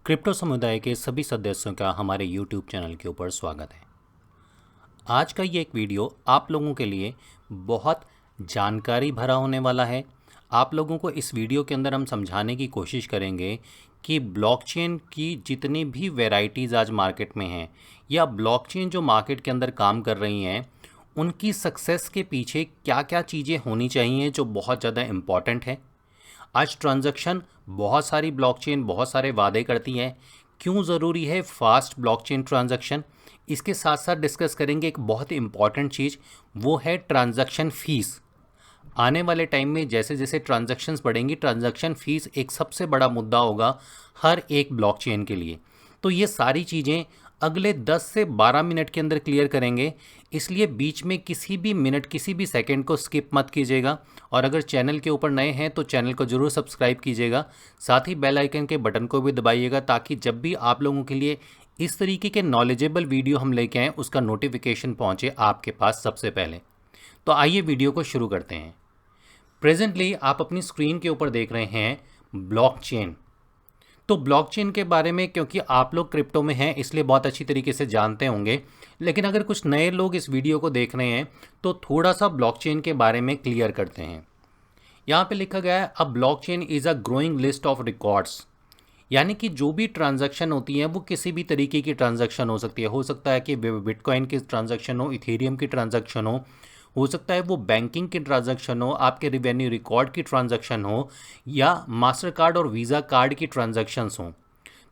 Crypto समुदाय के सभी सदस्यों का हमारे यूट्यूब चैनल के ऊपर स्वागत है। आज का ये एक वीडियो आप लोगों के लिए बहुत जानकारी भरा होने वाला है। आप लोगों को इस वीडियो के अंदर हम समझाने की कोशिश करेंगे कि ब्लॉकचेन की जितनी भी वैरायटीज़ आज मार्केट में हैं या ब्लॉकचेन जो मार्केट के अंदर काम कर रही हैं उनकी सक्सेस के पीछे क्या क्या चीज़ें होनी चाहिए जो बहुत ज़्यादा इम्पॉर्टेंट है। आज ट्रांजैक्शन बहुत सारी ब्लॉकचेन बहुत सारे वादे करती हैं, क्यों ज़रूरी है फास्ट ब्लॉकचेन ट्रांजैक्शन। इसके साथ साथ डिस्कस करेंगे एक बहुत इंपॉर्टेंट चीज़, वो है ट्रांजैक्शन फ़ीस। आने वाले टाइम में जैसे जैसे ट्रांजैक्शंस बढ़ेंगी ट्रांजैक्शन फ़ीस एक सबसे बड़ा मुद्दा होगा हर एक ब्लॉकचेन के लिए। तो ये सारी चीज़ें अगले 10 से 12 मिनट के अंदर क्लियर करेंगे, इसलिए बीच में किसी भी मिनट किसी भी सेकंड को स्किप मत कीजिएगा। और अगर चैनल के ऊपर नए हैं तो चैनल को ज़रूर सब्सक्राइब कीजिएगा, साथ ही बेल आइकन के बटन को भी दबाइएगा ताकि जब भी आप लोगों के लिए इस तरीके के नॉलेजेबल वीडियो हम लेके आएँ उसका नोटिफिकेशन पहुँचे आपके पास सबसे पहले। तो आइए वीडियो को शुरू करते हैं। प्रेजेंटली आप अपनी स्क्रीन के ऊपर देख रहे हैं ब्लॉकचेन। तो ब्लॉकचेन के बारे में क्योंकि आप लोग क्रिप्टो में हैं इसलिए बहुत अच्छी तरीके से जानते होंगे, लेकिन अगर कुछ नए लोग इस वीडियो को देख रहे हैं तो थोड़ा सा ब्लॉकचेन के बारे में क्लियर करते हैं। यहाँ पे लिखा गया है अ blockchain is a growing list of records, यानी कि जो भी ट्रांजैक्शन होती है वो किसी भी तरीके की ट्रांजैक्शन हो सकता है कि बिटकॉइन की ट्रांजैक्शन हो, इथेरियम की ट्रांजैक्शन हो सकता है वो बैंकिंग की ट्रांजैक्शन हो, आपके रिवेन्यू रिकॉर्ड की ट्रांजैक्शन हो या मास्टर कार्ड और वीज़ा कार्ड की ट्रांजैक्शंस हों।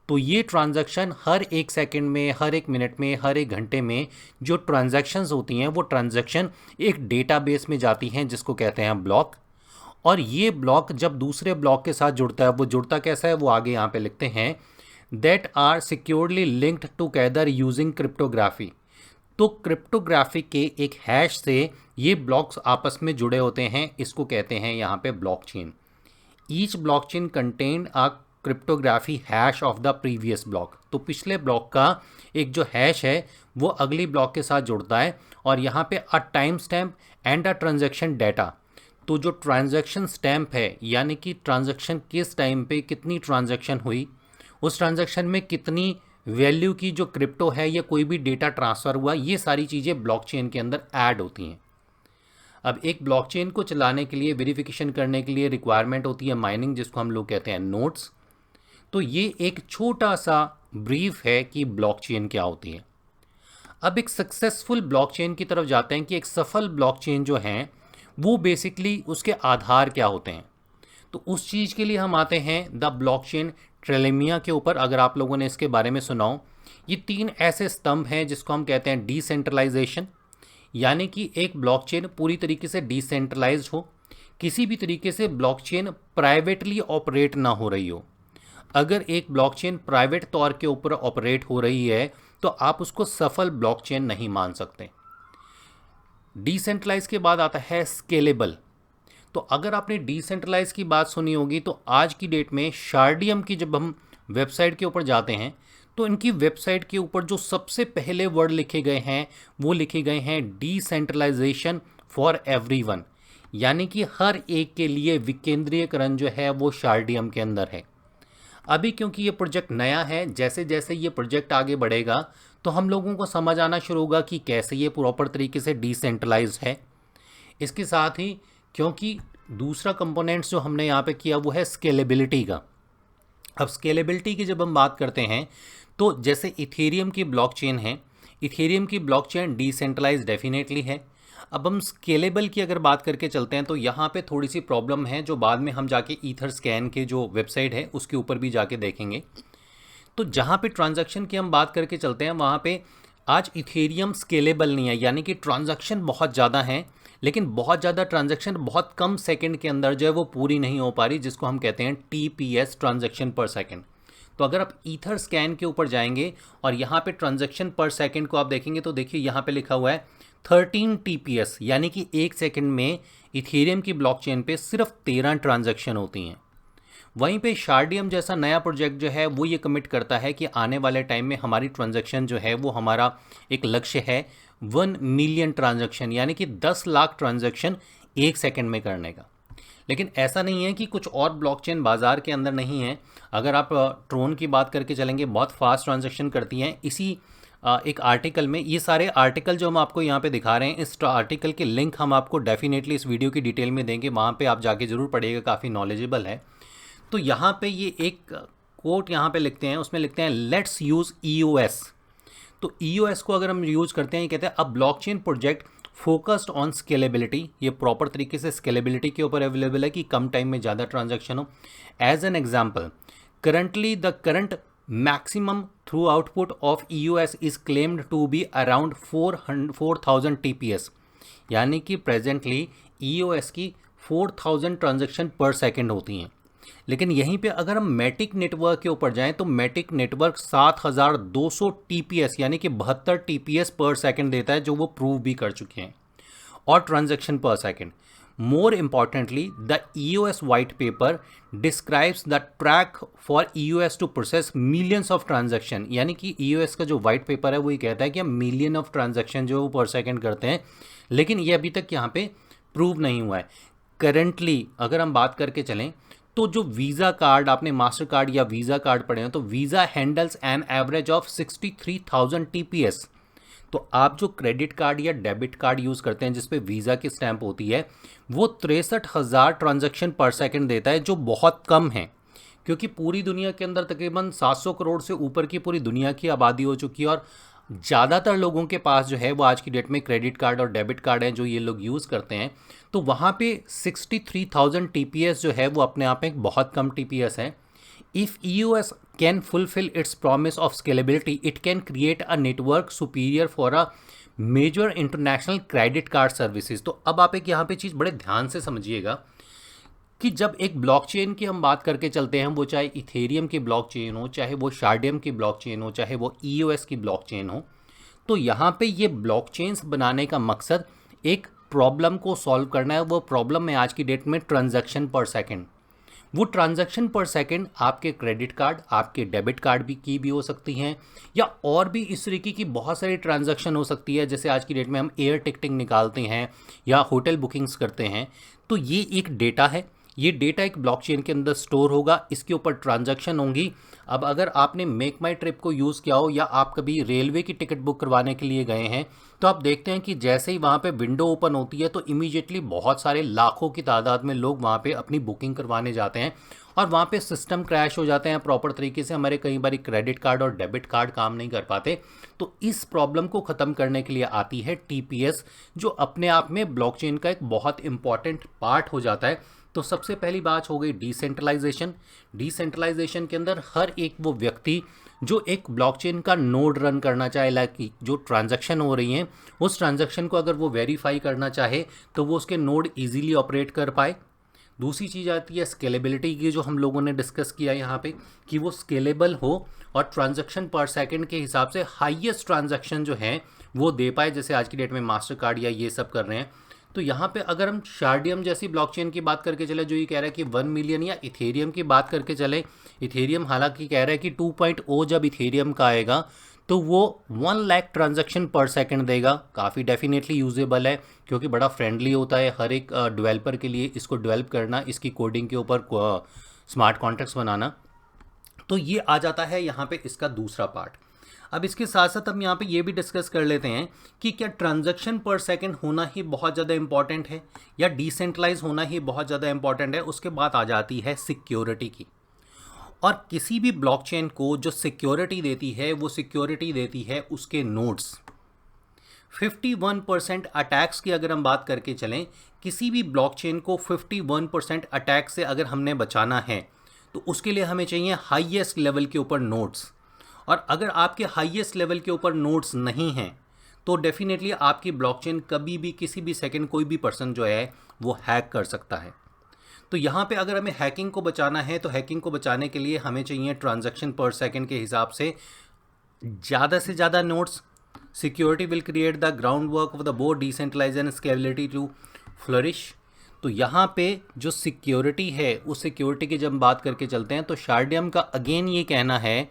तो ये ट्रांजैक्शन हर एक सेकंड में, हर एक मिनट में, हर एक घंटे में जो ट्रांजैक्शंस होती हैं वो ट्रांजैक्शन एक डेटाबेस में जाती हैं जिसको कहते हैं ब्लॉक। और ये ब्लॉक जब दूसरे ब्लॉक के साथ जुड़ता है, वो जुड़ता कैसा है वो आगे यहाँ पे लिखते हैं, that are securely linked together using cryptography. तो क्रिप्टोग्राफी के एक हैश से ये ब्लॉक्स आपस में जुड़े होते हैं, इसको कहते हैं यहाँ पे blockchain. Each blockchain contain a cryptography hash of the previous block. तो पिछले ब्लॉक का एक जो हैश है वो अगली ब्लॉक के साथ जुड़ता है। और यहाँ पे a time stamp and a transaction data. तो जो ट्रांजैक्शन स्टैम्प है यानी कि ट्रांजैक्शन किस टाइम पे कितनी ट्रांजैक्शन हुई, उस ट्रांजैक्शन में कितनी वैल्यू की जो क्रिप्टो है या कोई भी डेटा ट्रांसफ़र हुआ, ये सारी चीज़ें ब्लॉकचेन के अंदर ऐड होती हैं। अब एक ब्लॉकचेन को चलाने के लिए वेरिफिकेशन करने के लिए रिक्वायरमेंट होती है माइनिंग, जिसको हम लोग कहते हैं नोड्स। तो ये एक छोटा सा ब्रीफ है कि ब्लॉकचेन क्या होती है। अब एक सक्सेसफुल ब्लॉकचेन की तरफ जाते हैं कि एक सफल ब्लॉकचेन जो है वो बेसिकली उसके आधार क्या होते हैं। तो उस चीज़ के लिए हम आते हैं द ब्लॉकचेन ट्रिलेमिया के ऊपर। अगर आप लोगों ने इसके बारे में सुना हो, ये 3 ऐसे स्तंभ हैं जिसको हम कहते हैं डिसेंट्रलाइजेशन, यानी कि एक ब्लॉकचेन पूरी तरीके से डिसेंट्रलाइज्ड हो, किसी भी तरीके से ब्लॉकचेन प्राइवेटली ऑपरेट ना हो रही हो। अगर एक ब्लॉकचेन प्राइवेट तौर के ऊपर ऑपरेट हो रही है तो आप उसको सफल ब्लॉकचेन नहीं मान सकते। डिसेंट्रलाइज के बाद आता है स्केलेबल। तो अगर आपने डिसेंट्रलाइज की बात सुनी होगी तो आज की डेट में शार्डियम की जब हम वेबसाइट के ऊपर जाते हैं तो इनकी वेबसाइट के ऊपर जो सबसे पहले वर्ड लिखे गए हैं वो लिखे गए हैं डिसेंट्रलाइजेशन फॉर एवरीवन, यानी कि हर एक के लिए विकेंद्रीयकरण जो है वो शार्डियम के अंदर है। अभी क्योंकि ये प्रोजेक्ट नया है, जैसे जैसे ये प्रोजेक्ट आगे बढ़ेगा तो हम लोगों को समझ आना शुरू होगा कि कैसे ये प्रॉपर तरीके से डिसेंट्रलाइज है। इसके साथ ही क्योंकि दूसरा कंपोनेंट्स जो हमने यहाँ पे किया वो है स्केलेबिलिटी का। अब स्केलेबिलिटी की जब हम बात करते हैं तो जैसे इथेरियम की ब्लॉकचेन है, इथेरियम की ब्लॉकचेन डिसेंट्रलाइज डेफिनेटली है। अब हम स्केलेबल की अगर बात करके चलते हैं तो यहाँ पे थोड़ी सी प्रॉब्लम है जो बाद में हम जाके ईथर स्कैन के जो वेबसाइट है उसके ऊपर भी जाके देखेंगे। तो जहाँ पे ट्रांजैक्शन की हम बात करके चलते हैं वहाँ पे आज इथेरियम स्केलेबल नहीं है, यानी कि ट्रांजैक्शन बहुत ज़्यादा हैं लेकिन बहुत ज़्यादा ट्रांजैक्शन बहुत कम सेकंड के अंदर जो है वो पूरी नहीं हो पा रही, जिसको हम कहते हैं TPS ट्रांजैक्शन पर सेकंड। तो अगर आप ईथर स्कैन के ऊपर जाएंगे और यहाँ पे ट्रांजैक्शन पर सेकंड को आप देखेंगे तो देखिए यहाँ पे लिखा हुआ है 13 TPS, यानी कि एक सेकंड में इथेरियम की ब्लॉकचेन पे सिर्फ 13 ट्रांजैक्शन होती हैं। वहीं पे शार्डियम जैसा नया प्रोजेक्ट जो है वो ये कमिट करता है कि आने वाले टाइम में हमारी ट्रांजैक्शन जो है वो हमारा एक लक्ष्य है 1 मिलियन ट्रांजैक्शन, यानी कि 10 लाख ट्रांजैक्शन एक सेकंड में करने का। लेकिन ऐसा नहीं है कि कुछ और ब्लॉकचेन बाज़ार के अंदर नहीं है। अगर आप ट्रोन की बात करके चलेंगे, बहुत फास्ट ट्रांजैक्शन करती हैं। इसी एक आर्टिकल में, ये सारे आर्टिकल जो हम आपको यहाँ पे दिखा रहे हैं, इस आर्टिकल के लिंक हम आपको डेफिनेटली इस वीडियो की डिटेल में देंगे, वहाँ पे आप जाके ज़रूर पढ़िएगा, काफ़ी नॉलेजेबल है। तो यहाँ पे ये एक कोट यहाँ पे लिखते हैं, उसमें लिखते हैं लेट्स यूज़ EOS। तो EOS को अगर हम यूज़ करते हैं, ये कहते हैं अ blockchain project focused on scalability. ये प्रॉपर तरीके से स्केलेबिलिटी के ऊपर अवेलेबल है कि कम टाइम में ज़्यादा ट्रांजैक्शन हो। As an example, currently the current maximum throughput of EOS is claimed to be around 4000 TPS, यानी कि प्रेजेंटली EOS की 4000 ट्रांजैक्शन पर सेकेंड होती हैं। लेकिन यहीं पे अगर हम मैटिक नेटवर्क के ऊपर जाएं तो मैटिक नेटवर्क 7200 TPS यानी कि 72 TPS पर सेकंड देता है, जो वो प्रूव भी कर चुके हैं, और transaction per second. More importantly, the EOS white paper describes the track for EOS to process millions of transaction, यानी कि EOS का जो वाइट पेपर है वो ये कहता है कि हम मिलियन ऑफ ट्रांजैक्शन जो वो पर सेकंड करते हैं, लेकिन ये अभी तक यहाँ पे प्रूव नहीं हुआ है। करंटली अगर हम बात करके चलें तो जो वीज़ा कार्ड, आपने मास्टर कार्ड या वीज़ा कार्ड पढ़े हैं, तो visa handles an average of 63,000 TPS। तो आप जो क्रेडिट कार्ड या डेबिट कार्ड यूज़ करते हैं जिसपे वीज़ा की स्टैंप होती है, वो 63,000 ट्रांजैक्शन पर सेकंड देता है, जो बहुत कम है, क्योंकि पूरी दुनिया के अंदर तकरीबन 700 करोड़ से ऊपर की पूरी दुनिया की आबादी हो चुकी है, और ज़्यादातर लोगों के पास जो है वो आज की डेट में क्रेडिट कार्ड और डेबिट कार्ड है जो ये लोग यूज़ करते हैं। तो वहाँ पे 63,000 TPS जो है वो अपने आप में एक बहुत कम TPS है। If EOS can fulfill its promise of scalability, it can create a network superior for a major international credit card services. तो अब आप एक यहाँ पे चीज़ बड़े ध्यान से समझिएगा कि जब एक ब्लॉकचेन की हम बात करके चलते हैं, वो चाहे इथेरियम की ब्लॉकचेन हो, चाहे वो शार्डियम की ब्लॉकचेन हो, चाहे वो EOS की ब्लॉकचेन हो, तो यहाँ पे ये ब्लॉकचेन्स बनाने का मकसद एक प्रॉब्लम को सॉल्व करना है। वो प्रॉब्लम में आज की डेट में ट्रांजैक्शन पर सेकंड। वो ट्रांजैक्शन पर सेकंड आपके क्रेडिट कार्ड, आपके डेबिट कार्ड भी हो सकती हैं, या और भी इस तरीके की बहुत सारी ट्रांजैक्शन हो सकती है। जैसे आज की डेट में हम एयर टिकटिंग निकालते हैं या होटल बुकिंग्स करते हैं, तो ये एक डेटा है। ये डेटा एक ब्लॉकचेन के अंदर स्टोर होगा, इसके ऊपर ट्रांजैक्शन होंगी। अब अगर आपने मेक माई ट्रिप को यूज़ किया हो, या आप कभी रेलवे की टिकट बुक करवाने के लिए गए हैं, तो आप देखते हैं कि जैसे ही वहाँ पे विंडो ओपन होती है तो इमीडिएटली बहुत सारे लाखों की तादाद में लोग वहाँ पे अपनी बुकिंग करवाने जाते हैं, और वहाँ पे सिस्टम क्रैश हो जाते हैं प्रॉपर तरीके से। हमारे कई बार क्रेडिट कार्ड और डेबिट कार्ड काम नहीं कर पाते। तो इस प्रॉब्लम को ख़त्म करने के लिए आती है TPS, जो अपने आप में ब्लॉकचेन का एक बहुत इंपॉर्टेंट पार्ट हो जाता है। तो सबसे पहली बात हो गई डिसेंट्रलाइजेशन। डिसेंट्रलाइजेशन के अंदर हर एक वो व्यक्ति जो एक ब्लॉकचेन का नोड रन करना चाहे, लाइक जो ट्रांजैक्शन हो रही हैं उस ट्रांजैक्शन को अगर वो वेरीफाई करना चाहे तो वो उसके नोड इजीली ऑपरेट कर पाए। दूसरी चीज़ आती है स्केलेबिलिटी की, जो हम लोगों ने डिस्कस किया यहाँ पे, कि वो स्केलेबल हो और ट्रांजैक्शन पर सेकंड के हिसाब से हाईएस्ट ट्रांजैक्शन जो है वो दे पाए, जैसे आज की डेट में मास्टर कार्ड या ये सब कर रहे हैं। तो यहाँ पे अगर हम शार्डियम जैसी ब्लॉकचेन की बात करके चले, जो ये कह रहा है कि 1 मिलियन, या इथेरियम की बात करके चले, इथेरियम हालांकि कह रहा है कि 2.0 जब इथेरियम का आएगा तो वो 1 लाख ट्रांजैक्शन पर सेकंड देगा। काफ़ी डेफिनेटली यूजेबल है, क्योंकि बड़ा फ्रेंडली होता है हर एक डेवलपर के लिए इसको डेवलप करना, इसकी कोडिंग के ऊपर स्मार्ट कॉन्ट्रैक्ट्स बनाना। तो ये आ जाता है यहाँ पे इसका दूसरा पार्ट। अब इसके साथ साथ हम यहाँ पे ये भी डिस्कस कर लेते हैं कि क्या ट्रांजैक्शन पर सेकंड होना ही बहुत ज़्यादा इंपॉर्टेंट है, या डिसेंट्रलाइज होना ही बहुत ज़्यादा इंपॉर्टेंट है। उसके बाद आ जाती है सिक्योरिटी की। और किसी भी ब्लॉकचेन को जो सिक्योरिटी देती है, वो सिक्योरिटी देती है उसके नोड्स। 51% अटैक्स की अगर हम बात करके चलें, किसी भी ब्लॉकचेन को 51% अटैक से अगर हमने बचाना है तो उसके लिए हमें चाहिए हाईएस्ट लेवल के ऊपर नोड्स। और अगर आपके हाईएस्ट लेवल के ऊपर नोड्स नहीं हैं तो डेफिनेटली आपकी ब्लॉकचेन कभी भी किसी भी सेकंड कोई भी पर्सन जो है वो हैक कर सकता है। तो यहाँ पे अगर हमें हैकिंग को बचाना है तो हैकिंग को बचाने के लिए हमें चाहिए ट्रांजैक्शन पर सेकंड के हिसाब से ज़्यादा nodes. Security will create the ground work of the both decentralization and scalability to flourish. तो यहाँ पे जो सिक्योरिटी है उस सिक्योरिटी की जब हम बात करके चलते हैं तो शार्डियम का अगेन ये कहना है,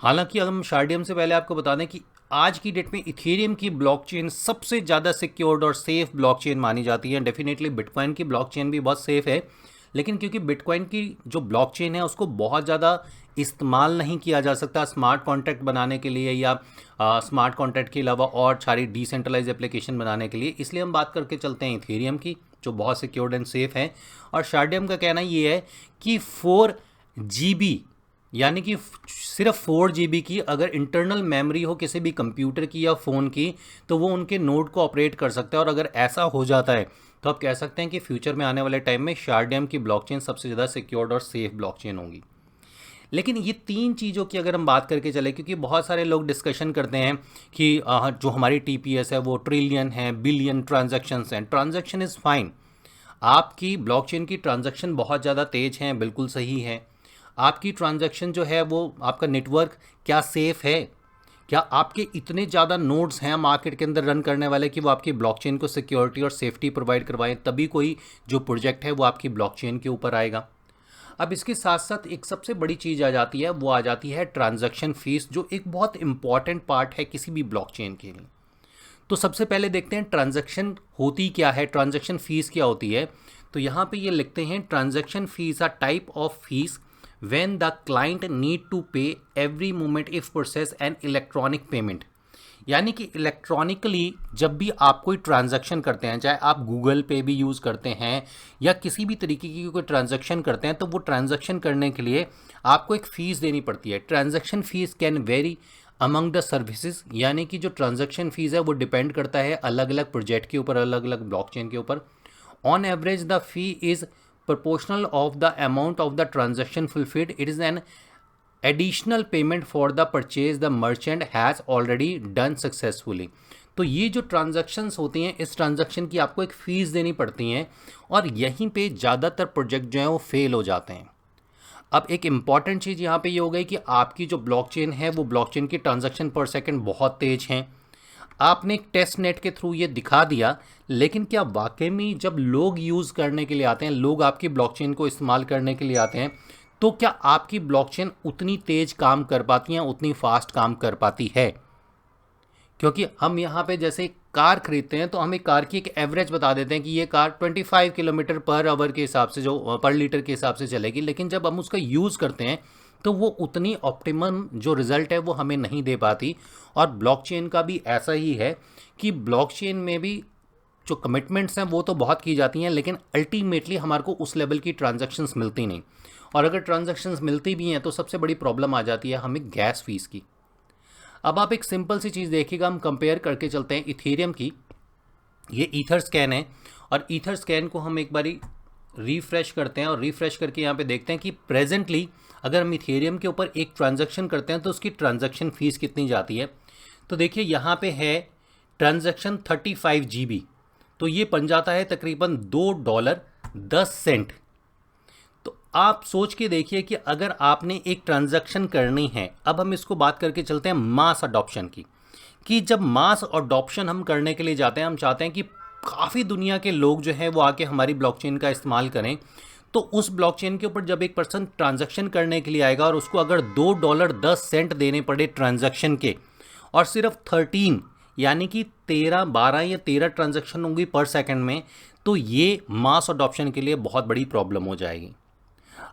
हालांकि हम शार्डियम से पहले आपको बता दें कि आज की डेट में इथेरियम की ब्लॉकचेन सबसे ज़्यादा सिक्योर्ड और सेफ ब्लॉकचेन मानी जाती है। डेफिनेटली बिटकॉइन की ब्लॉकचेन भी बहुत सेफ है, लेकिन क्योंकि बिटकॉइन की जो ब्लॉकचेन है उसको बहुत ज़्यादा इस्तेमाल नहीं किया जा सकता स्मार्ट कॉन्ट्रैक्ट बनाने के लिए या स्मार्ट कॉन्ट्रैक्ट के अलावा और सारी डिसेंट्रलाइज एप्लीकेशन बनाने के लिए, इसलिए हम बात करके चलते हैं इथेरियम की, जो बहुत सिक्योर्ड एंड सेफ है। और शार्डियम का कहना ये है कि 4 GB यानी कि सिर्फ 4 GB की अगर इंटरनल मेमोरी हो किसी भी कंप्यूटर की या फ़ोन की, तो वो उनके नोड को ऑपरेट कर सकता है। और अगर ऐसा हो जाता है तो आप कह सकते हैं कि फ्यूचर में आने वाले टाइम में शार्डियम की ब्लॉकचेन सबसे ज़्यादा सिक्योर्ड और सेफ ब्लॉकचेन होगी। लेकिन ये 3 चीज़ों की अगर हम बात करके चले, क्योंकि बहुत सारे लोग डिस्कशन करते हैं कि जो हमारी टीपीएस है वो ट्रिलियन है, बिलियन ट्रांजैक्शंस हैं। ट्रांजैक्शन इज़ फाइन, आपकी ब्लॉकचेन की ट्रांजैक्शन बहुत ज़्यादा तेज हैं, बिल्कुल सही है। आपकी ट्रांजैक्शन जो है वो आपका नेटवर्क क्या सेफ़ है, क्या आपके इतने ज़्यादा नोड्स हैं मार्केट के अंदर रन करने वाले कि वो आपकी ब्लॉकचेन को सिक्योरिटी और सेफ्टी प्रोवाइड करवाएं, तभी कोई जो प्रोजेक्ट है वो आपकी ब्लॉकचेन के ऊपर आएगा। अब इसके साथ साथ एक सबसे बड़ी चीज़ आ जाती है, वो आ जाती है ट्रांजैक्शन फ़ीस, जो एक बहुत इंपॉर्टेंट पार्ट है किसी भी ब्लॉकचेन के लिए। तो सबसे पहले देखते हैं ट्रांजैक्शन होती क्या है, ट्रांजैक्शन फ़ीस क्या होती है। तो यहाँ पे ये लिखते हैं, transaction fees are type of fees when the client need to pay every moment if process an electronic payment। यानी कि इलेक्ट्रॉनिकली जब भी आप कोई ट्रांजैक्शन करते हैं, चाहे आप गूगल पे भी यूज़ करते हैं या किसी भी तरीके की कोई ट्रांजैक्शन करते हैं, तो वो ट्रांजैक्शन करने के लिए आपको एक फ़ीस देनी पड़ती है। Transaction fees can very among the services, यानी कि जो ट्रांजैक्शन फ़ीस है वो डिपेंड करता है अलग अलग प्रोजेक्ट के ऊपर, अलग अलग ब्लॉकचेन के ऊपर। On average the fee is proportional of the amount of the transaction fulfilled. It is an additional payment for the purchase the merchant has already done successfully। तो ये जो ट्रांजैक्शंस होती हैं, इस ट्रांजैक्शन की आपको एक फ़ीस देनी पड़ती हैं, और यहीं पे ज़्यादातर प्रोजेक्ट जो हैं वो फेल हो जाते हैं। अब एक इम्पॉर्टेंट चीज़ यहाँ पे ये हो गई कि आपकी जो ब्लॉकचेन है वो ब्लॉकचेन की ट्रांजैक्शन पर सेकंड बहुत तेज़ हैं। आपने एक टेस्ट नेट के थ्रू ये दिखा दिया, लेकिन क्या वाकई में जब लोग यूज़ करने के लिए आते हैं, लोग आपकी ब्लॉकचेन को इस्तेमाल करने के लिए आते हैं, तो क्या आपकी ब्लॉकचेन उतनी तेज़ काम कर पाती है, उतनी फास्ट काम कर पाती है? क्योंकि हम यहाँ पे जैसे कार खरीदते हैं तो हमें कार की एक एवरेज बता देते हैं कि ये कार 25 किलोमीटर पर आवर के हिसाब से, जो पर लीटर के हिसाब से चलेगी, लेकिन जब हम उसका यूज़ करते हैं तो वो उतनी ऑप्टिमम जो रिज़ल्ट है वो हमें नहीं दे पाती। और ब्लॉकचेन का भी ऐसा ही है कि ब्लॉकचेन में भी जो कमिटमेंट्स हैं वो तो बहुत की जाती हैं, लेकिन अल्टीमेटली हमारे को उस लेवल की ट्रांजैक्शंस मिलती नहीं। और अगर ट्रांजैक्शंस मिलती भी हैं तो सबसे बड़ी प्रॉब्लम आ जाती है हमें गैस फीस की। अब आप एक सिंपल सी चीज़ देखिएगा, हम कंपेयर करके चलते हैं इथेरियम की। ये ईथर स्कैन है, और ईथर स्कैन को हम एक बारी रिफ़्रेश करते हैं, और रिफ़्रेश करके यहाँ पे देखते हैं कि प्रेजेंटली अगर हम इथेरियम के ऊपर एक ट्रांजैक्शन करते हैं तो उसकी ट्रांजैक्शन फ़ीस कितनी जाती है। तो देखिए यहाँ पे है ट्रांजैक्शन 35 GB, तो ये बन जाता है तकरीबन $2.10। तो आप सोच के देखिए कि अगर आपने एक ट्रांजैक्शन करनी है, अब हम इसको बात करके चलते हैं मास अडॉप्शन की, कि जब मास अडॉप्शन हम करने के लिए जाते हैं, हम चाहते हैं कि काफ़ी दुनिया के लोग जो हैं वो आके हमारी ब्लॉकचेन का इस्तेमाल करें, तो उस ब्लॉकचेन के ऊपर जब एक पर्सन ट्रांजैक्शन करने के लिए आएगा और उसको अगर $2.10 देने पड़े ट्रांजैक्शन के, और सिर्फ 13 यानी कि 12 या 13 ट्रांजैक्शन होंगी पर सेकंड में, तो ये मास अडॉप्शन के लिए बहुत बड़ी प्रॉब्लम हो जाएगी।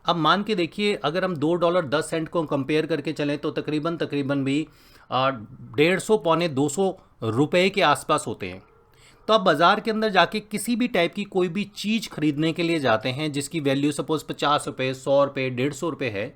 अब मान के देखिए, अगर हम $2.10 को कंपेयर करके चलें तो तकरीबन भी 150 पौने 200 रुपये के आसपास होते हैं। तो आप बाज़ार के अंदर जाके किसी भी टाइप की कोई भी चीज़ खरीदने के लिए जाते हैं जिसकी वैल्यू सपोज़ 50 रुपये, 100 रुपये, 150 रुपये है,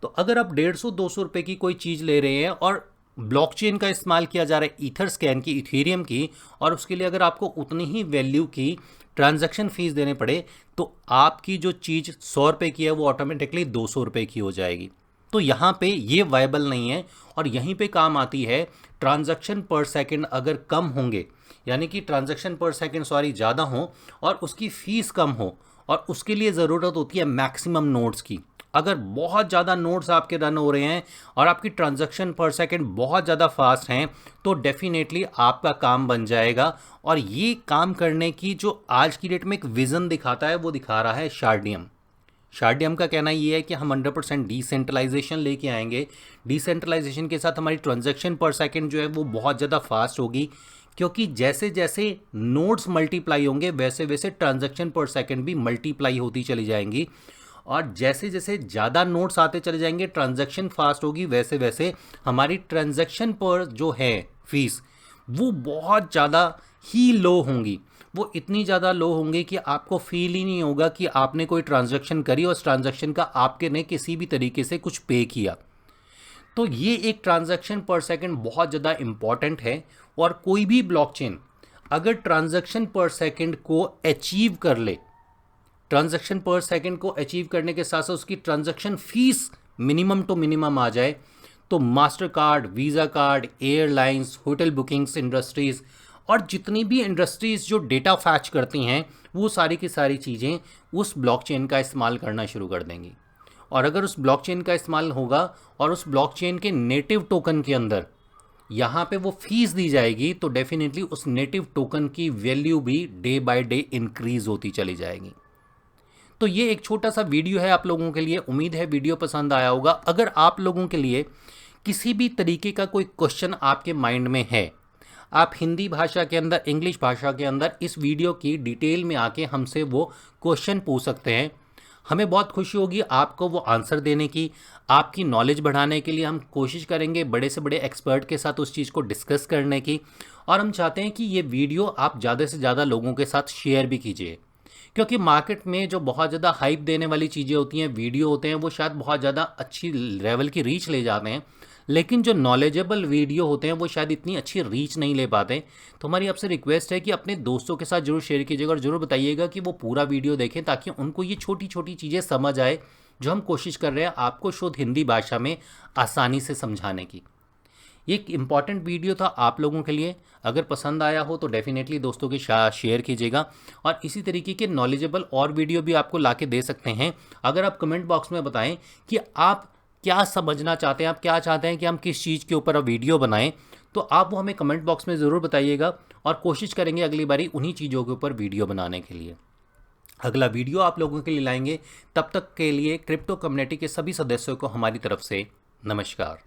तो अगर आप 150-200 रुपये की कोई चीज़ ले रहे हैं और ब्लॉकचेन का इस्तेमाल किया जा रहा है ईथर स्कैन की, इथेरियम की, और उसके लिए अगर आपको उतनी ही वैल्यू की ट्रांजैक्शन फ़ीस देने पड़े, तो आपकी जो चीज़ 100 रुपये की है वो ऑटोमेटिकली 200 रुपये की हो जाएगी। तो यहाँ पे ये वायबल नहीं है, और यहीं पे काम आती है ट्रांजैक्शन पर सेकंड अगर कम होंगे, यानी कि ट्रांजैक्शन पर सेकंड ज़्यादा हो और उसकी फ़ीस कम हो, और उसके लिए ज़रूरत होती है मैक्सिमम नोड्स की। अगर बहुत ज़्यादा नोड्स आपके रन हो रहे हैं और आपकी ट्रांजैक्शन पर सेकंड बहुत ज़्यादा फास्ट हैं, तो डेफिनेटली आपका काम बन जाएगा। और ये काम करने की जो आज की डेट में एक विज़न दिखाता है वो दिखा रहा है शार्डियम। शार्डियम का कहना ये है कि हम 100% डिसेंट्रलाइजेशन लेके आएंगे। डिसेंट्रलाइजेशन के साथ हमारी ट्रांजैक्शन पर सेकंड जो है वो बहुत ज़्यादा फास्ट होगी, क्योंकि जैसे जैसे नोड्स मल्टीप्लाई होंगे वैसे वैसे ट्रांजैक्शन पर सेकंड भी मल्टीप्लाई होती चली जाएंगी, और जैसे जैसे ज़्यादा नोड्स आते चले जाएंगे, ट्रांजैक्शन फास्ट होगी, वैसे वैसे हमारी ट्रांजैक्शन पर जो है फीस वो बहुत ज़्यादा ही लो होंगी। वो इतनी ज़्यादा लो होंगी कि आपको फील ही नहीं होगा कि आपने कोई ट्रांजैक्शन करी और उस ट्रांजैक्शन का आपके ने किसी भी तरीके से कुछ पे किया। तो ये एक ट्रांजैक्शन पर सेकंड बहुत ज़्यादा इम्पॉर्टेंट है, और कोई भी ब्लॉकचेन अगर ट्रांजैक्शन पर सेकंड को अचीव कर ले, ट्रांजैक्शन पर सेकंड को अचीव करने के साथ साथ उसकी transaction fees minimum to minimum आ जाए, तो Mastercard, Visa card, airlines, hotel bookings industries और जितनी भी इंडस्ट्रीज़ जो डेटा फैच करती हैं वो सारी की सारी चीज़ें उस ब्लॉकचेन का इस्तेमाल करना शुरू कर देंगी। और अगर उस ब्लॉकचेन का इस्तेमाल होगा और उस ब्लॉकचेन के नेटिव टोकन के अंदर यहाँ पे वो फीस दी जाएगी, तो डेफिनेटली उस नेटिव टोकन की वैल्यू भी डे बाय डे इंक्रीज होती चली जाएगी। तो ये एक छोटा सा वीडियो है आप लोगों के लिए, उम्मीद है वीडियो पसंद आया होगा। अगर आप लोगों के लिए किसी भी तरीके का कोई क्वेश्चन आपके माइंड में है, आप हिंदी भाषा के अंदर, इंग्लिश भाषा के अंदर इस वीडियो की डिटेल में आके हमसे वो क्वेश्चन पूछ सकते हैं। हमें बहुत खुशी होगी आपको वो आंसर देने की। आपकी नॉलेज बढ़ाने के लिए हम कोशिश करेंगे बड़े से बड़े एक्सपर्ट के साथ उस चीज़ को डिस्कस करने की, और हम चाहते हैं कि ये वीडियो आप ज़्यादा से ज़्यादा लोगों के साथ शेयर भी कीजिए, क्योंकि मार्केट में जो बहुत ज़्यादा हाइप देने वाली चीज़ें होती हैं, वीडियो होते हैं, वो शायद बहुत ज़्यादा अच्छी लेवल की रीच ले जाते हैं, लेकिन जो नॉलेजेबल वीडियो होते हैं वो शायद इतनी अच्छी रीच नहीं ले पाते। तो हमारी आपसे रिक्वेस्ट है कि अपने दोस्तों के साथ जरूर शेयर कीजिएगा और ज़रूर बताइएगा कि वो पूरा वीडियो देखें, ताकि उनको ये छोटी छोटी चीज़ें समझ आए जो हम कोशिश कर रहे हैं आपको शुद्ध हिंदी भाषा में आसानी से समझाने की। ये एक इम्पॉर्टेंट वीडियो था आप लोगों के लिए। अगर पसंद आया हो तो डेफिनेटली दोस्तों के शेयर कीजिएगा, और इसी तरीके के नॉलेजेबल और वीडियो भी आपको ला के दे सकते हैं। अगर आप कमेंट बॉक्स में बताएं कि आप क्या समझना चाहते हैं, आप क्या चाहते हैं कि हम किस चीज़ के ऊपर वीडियो बनाएं, तो आप वो हमें कमेंट बॉक्स में ज़रूर बताइएगा, और कोशिश करेंगे अगली बारी उन्हीं चीज़ों के ऊपर वीडियो बनाने के लिए। अगला वीडियो आप लोगों के लिए लाएंगे। तब तक के लिए क्रिप्टो कम्युनिटी के सभी सदस्यों को हमारी तरफ से नमस्कार।